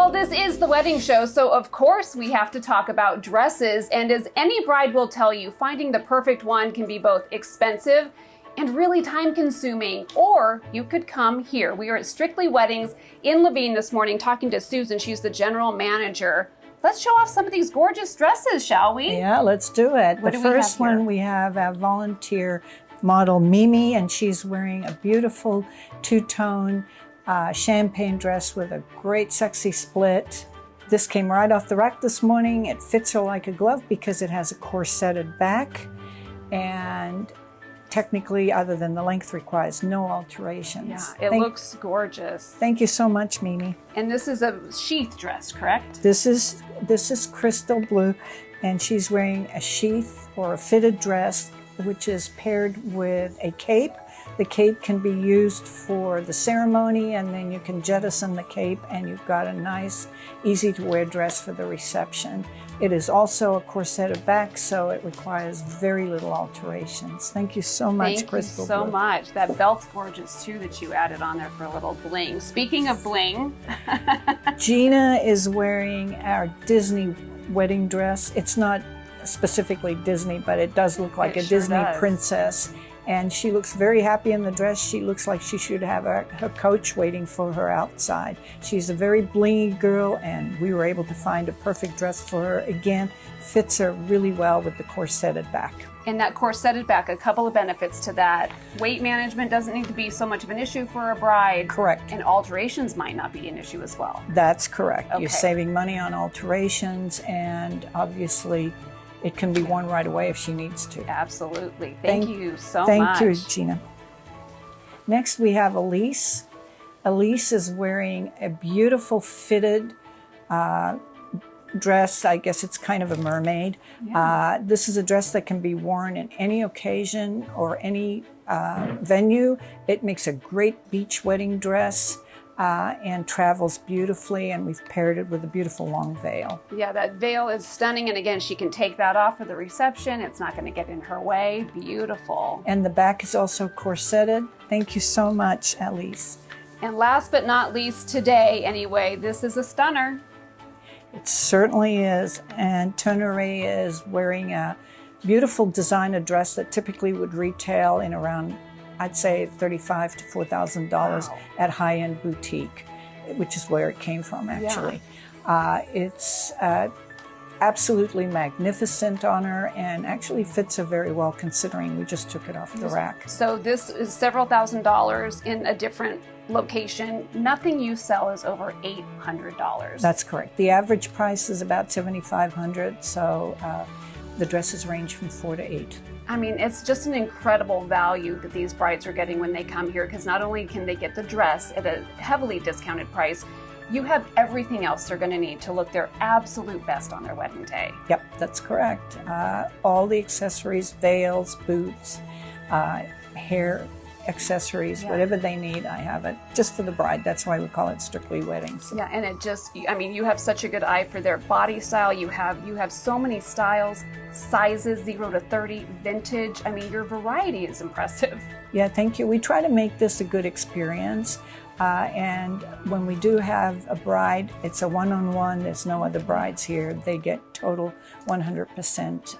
Well, this is the wedding show, so of course we have to talk about dresses. And as any bride will tell you, finding the perfect one can be both expensive and really time-consuming, or you could come here. We are at Strictly Weddings in Laveen this morning talking to Susan. She's the general manager. Let's show off some of these gorgeous dresses, shall we? Yeah, let's do it. What the do we first have here? one, we have our volunteer model Mimi, and she's wearing a beautiful two-tone champagne dress with a great sexy split. This came right off the rack this morning. It fits her like a glove because it has a corseted back, and technically, other than the length, requires no alterations. Yeah, it looks gorgeous. Thank you so much, Mimi. And this is a sheath dress, correct? This is crystal blue, and she's wearing a sheath or a fitted dress, which is paired with a cape. The cape can be used for the ceremony, and then you can jettison the cape, and you've got a nice, easy-to-wear dress for the reception. It is also a corseted back, so it requires very little alterations. Thank you so much, Crystal Thank you so Blue. much. That belt's gorgeous, too, that you added on there for a little bling. Speaking of bling... Gina is wearing our Disney wedding dress. It's not specifically Disney, but it does look like a Disney princess. And she looks very happy in the dress. She looks like she should have her coach waiting for her outside. She's a very blingy girl, and we were able to find a perfect dress for her. Again, fits her really well with the corseted back. And that corseted back, a couple of benefits to that. Weight management doesn't need to be so much of an issue for a bride. Correct. And alterations might not be an issue as well. That's correct. Okay. You're saving money on alterations, and obviously it can be worn right away if she needs to. Absolutely. Thank you so much. Thank you, Gina. Next, we have Elise. Elise is wearing a beautiful fitted dress. I guess it's kind of a mermaid. Yeah. This is a dress that can be worn in any occasion or any venue. It makes a great beach wedding dress. And travels beautifully, and we've paired it with a beautiful long veil. Yeah, that veil is stunning, and again, she can take that off for the reception. It's not going to get in her way. Beautiful. And the back is also corseted. Thank you so much, Elise. And last but not least, today anyway, this is a stunner. It certainly is. And Tonere is wearing a beautiful designer dress that typically would retail in around, I'd say, $35,000 to $4,000 at high-end boutique, which is where it came from, actually. Yeah. It's absolutely magnificent on her, and actually fits her very well considering we just took it off the rack. So this is several $1,000s in a different location. Nothing you sell is over $800. That's correct. The average price is about $7,500, so the dresses range from $4,000 to $8,000. I mean, it's just an incredible value that these brides are getting when they come here, because not only can they get the dress at a heavily discounted price, you have everything else they're going to need to look their absolute best on their wedding day. Yep, that's correct. All the accessories, veils, boots, hair accessories, whatever they need, I have it just for the bride. That's why we call it Strictly Weddings. Yeah, and it just, I mean, you have such a good eye for their body style. You have so many styles, sizes 0 to 30, vintage. I mean, your variety is impressive. Yeah, thank you. We try to make this a good experience. And when we do have a bride, it's a one-on-one. There's no other brides here. They get total 100%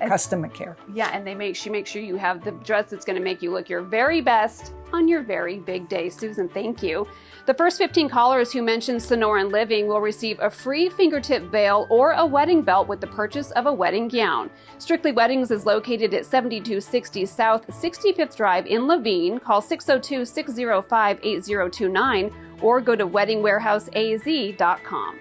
customer care. Yeah, and she makes sure you have the dress that's going to make you look your very best on your very big day. Susan, thank you. The first 15 callers who mention Sonoran Living will receive a free fingertip veil or a wedding belt with the purchase of a wedding gown. Strictly Weddings is located at 7260 South 65th Drive in Laveen. Call 602-605-8029 or go to weddingwarehouseaz.com.